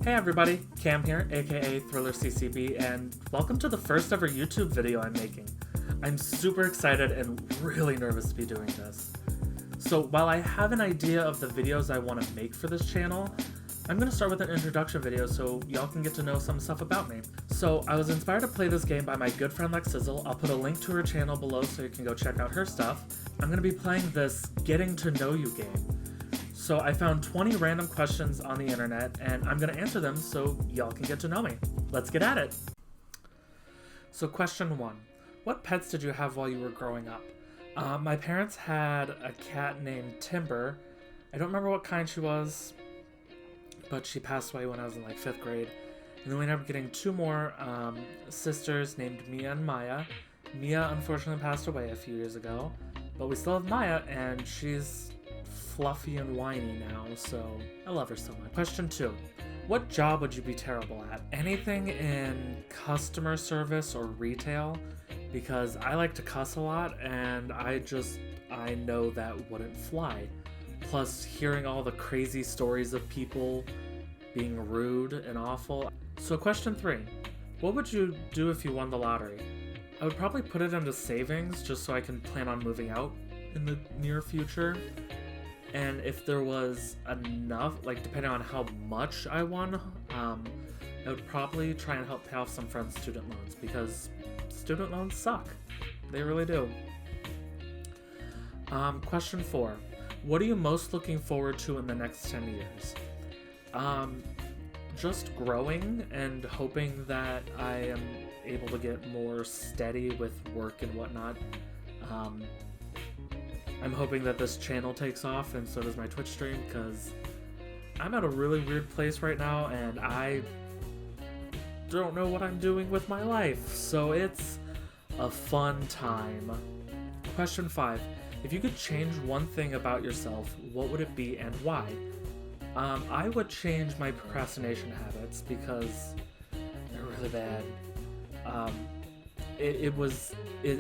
Hey everybody, Cam here, aka Thriller CCB, and welcome to the first ever YouTube video I'm making. I'm super excited and really nervous to be doing this. So while I have an idea of the videos I want to make for this channel, I'm going to start with an introduction video so y'all can get to know some stuff about me. So I was inspired to play this game by my good friend Lexizzle. I'll put a link to her channel below so you can go check out her stuff. I'm going to be playing this getting to know you game. So I found 20 random questions on the internet and I'm going to answer them so y'all can get to know me. Let's get at it. So question 1. What pets did you have while you were growing up? My parents had a cat named Timber. I don't remember what kind she was, but she passed away when I was in like 5th grade. And then we ended up getting 2 more sisters named Mia and Maya. Mia unfortunately passed away a few years ago, but we still have Maya and she's fluffy and whiny now, so I love her so much. Question 2. What job would you be terrible at? Anything in customer service or retail, because I like to cuss a lot and I know that wouldn't fly. Plus hearing all the crazy stories of people being rude and awful. So question 3. What would you do if you won the lottery? I would probably put it into savings just so I can plan on moving out in the near future. And if there was enough, like depending on how much I won, I would probably try and help pay off some friends' student loans, because student loans suck. They really do. Question 4. What are you most looking forward to in the next 10 years? Just growing and hoping that I am able to get more steady with work and whatnot. I'm hoping that this channel takes off and so does my Twitch stream, because I'm at a really weird place right now and I don't know what I'm doing with my life, so it's a fun time. Question 5. If you could change one thing about yourself, what would it be and why? I would change my procrastination habits because they're really bad.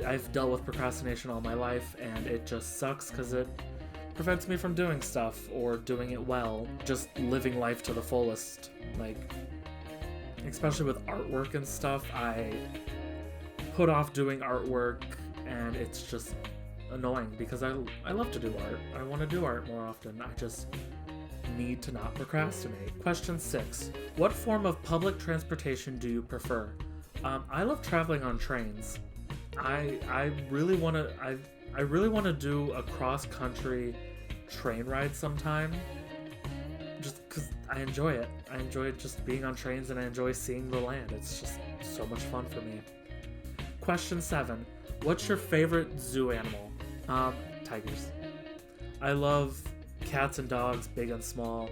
I've dealt with procrastination all my life and it just sucks because it prevents me from doing stuff or doing it well, just living life to the fullest. Like, especially with artwork and stuff, I put off doing artwork and it's just annoying because I love to do art. I want to do art more often. I just need to not procrastinate. Question 6. What form of public transportation do you prefer? I love traveling on trains. I really want to do a cross-country train ride sometime, just because I enjoy it. I enjoy just being on trains and I enjoy seeing the land. It's just so much fun for me. Question 7. What's your favorite zoo animal? Tigers. I love cats and dogs, big and small,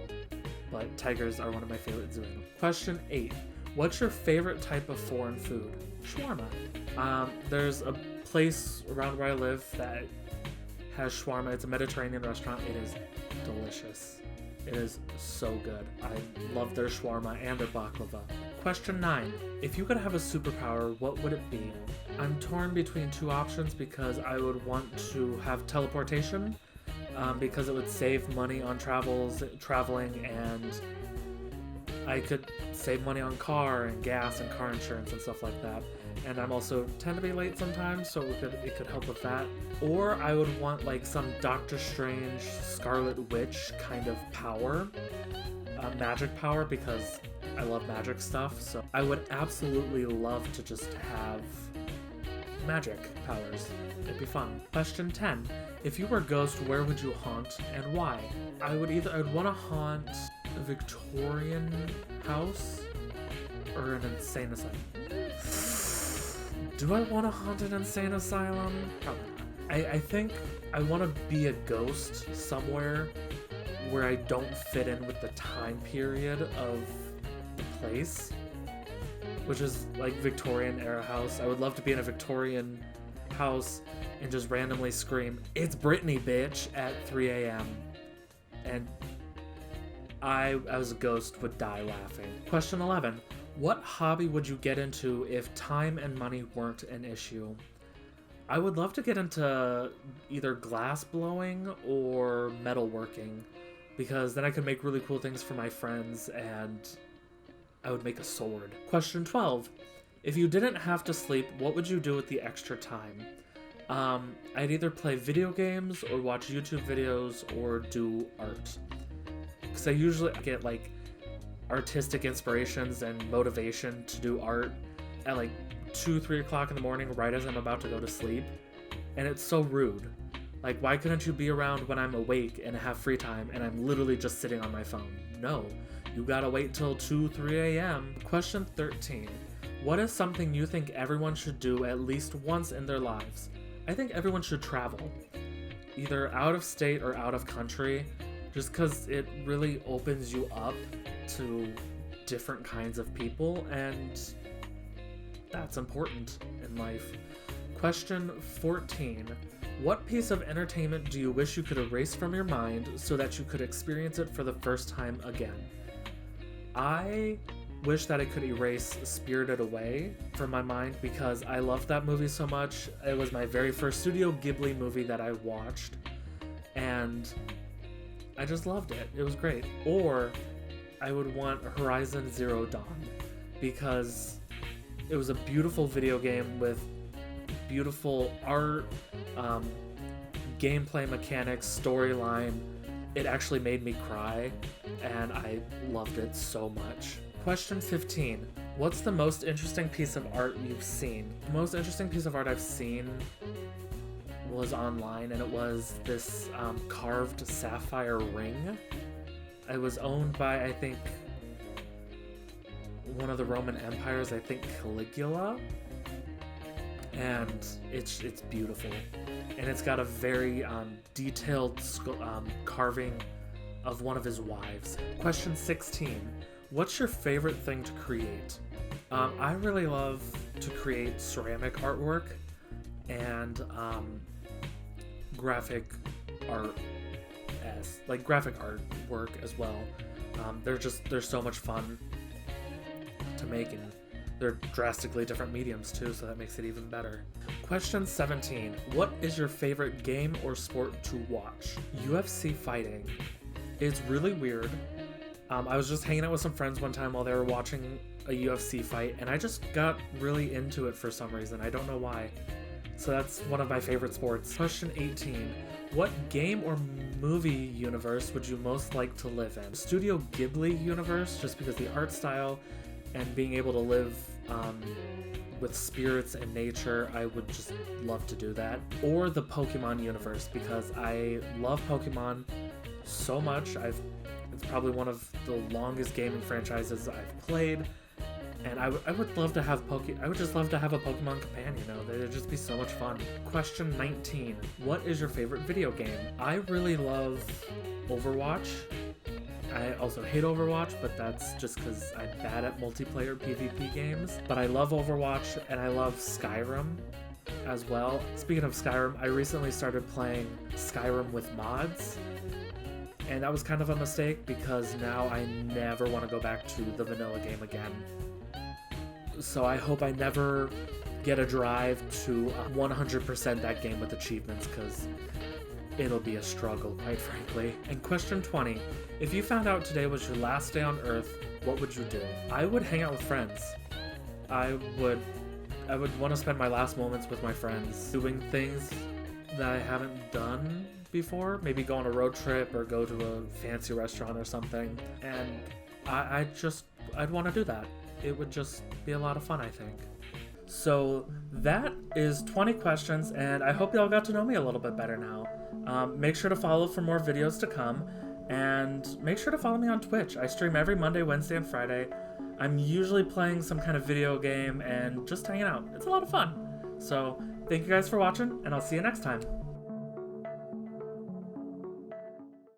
but tigers are one of my favorite zoo animals. Question 8. What's your favorite type of foreign food? Shawarma. There's a place around where I live that has shawarma. It's a Mediterranean restaurant. It is delicious. It is so good. I love their shawarma and their baklava. Question 9. If you could have a superpower, what would it be? I'm torn between 2 options because I would want to have teleportation, because it would save money on traveling, and I could save money on car and gas and car insurance and stuff like that. And I'm also tend to be late sometimes, so it could help with that. Or I would want like some Doctor Strange, Scarlet Witch kind of power, magic power, because I love magic stuff. So I would absolutely love to just have magic powers. It'd be fun. Question 10. If you were a ghost, where would you haunt and why? I'd want to haunt a Victorian house or an insane asylum. Do I want to haunt an insane asylum? Probably not. I think I want to be a ghost somewhere where I don't fit in with the time period of the place, which is like Victorian era house. I would love to be in a Victorian house and just randomly scream, "It's Britney, bitch," at 3 a.m. And I, as a ghost, would die laughing. Question 11. What hobby would you get into if time and money weren't an issue? I would love to get into either glass blowing or metalworking, because then I could make really cool things for my friends and I would make a sword. Question 12. If you didn't have to sleep, what would you do with the extra time? I'd either play video games or watch YouTube videos or do art. Because I usually get like artistic inspirations and motivation to do art at like 2-3 o'clock in the morning right as I'm about to go to sleep. And it's so rude. Like, why couldn't you be around when I'm awake and have free time and I'm literally just sitting on my phone? No, you gotta wait till 2-3 a.m. Question 13. What is something you think everyone should do at least once in their lives? I think everyone should travel, either out of state or out of country, just because it really opens you up to different kinds of people, and that's important in life. Question 14. What piece of entertainment do you wish you could erase from your mind so that you could experience it for the first time again? I wish that I could erase Spirited Away from my mind because I loved that movie so much. It was my very first Studio Ghibli movie that I watched, and I just loved it. It was great. Or I would want Horizon Zero Dawn because it was a beautiful video game with beautiful art, gameplay mechanics, storyline. It actually made me cry, and I loved it so much. Question 15. What's the most interesting piece of art you've seen? The most interesting piece of art I've seen was online, and it was this carved sapphire ring. It was owned by, I think, one of the Roman empires, I think Caligula, and it's beautiful. And it's got a very detailed carving of one of his wives. Question 16. What's your favorite thing to create? I really love to create ceramic artwork and graphic art graphic artwork as well. They're so much fun to make, and they're drastically different mediums too, so that makes it even better. Question 17. What is your favorite game or sport to watch? UFC fighting. It's really weird. I was just hanging out with some friends one time while they were watching a UFC fight, and I just got really into it for some reason. I don't know why. So that's one of my favorite sports. Question 18. What game or movie universe would you most like to live in? Studio Ghibli universe, just because the art style and being able to live with spirits and nature, I would just love to do that. Or the Pokemon universe, because I love Pokemon so much. It's probably one of the longest gaming franchises I've played, and I would love to have I would just love to have a Pokemon companion. They'd just be so much fun. Question 19. What is your favorite video game? I really love Overwatch. I also hate Overwatch, but that's just because I'm bad at multiplayer PvP games. But I love Overwatch, and I love Skyrim as well. Speaking of Skyrim, I recently started playing Skyrim with mods, and that was kind of a mistake because now I never want to go back to the vanilla game again. So I hope I never get a drive to 100% that game with achievements, because it'll be a struggle, quite frankly. And question 20. If you found out today was your last day on Earth, what would you do? I would hang out with friends. I would want to spend my last moments with my friends, doing things that I haven't done before. Maybe go on a road trip or go to a fancy restaurant or something. And I'd want to do that. It would just be a lot of fun, I think. So that is 20 questions, and I hope y'all got to know me a little bit better now. Make sure to follow for more videos to come, and make sure to follow me on Twitch. I stream every Monday, Wednesday, and Friday. I'm usually playing some kind of video game and just hanging out. It's a lot of fun. So thank you guys for watching, and I'll see you next time.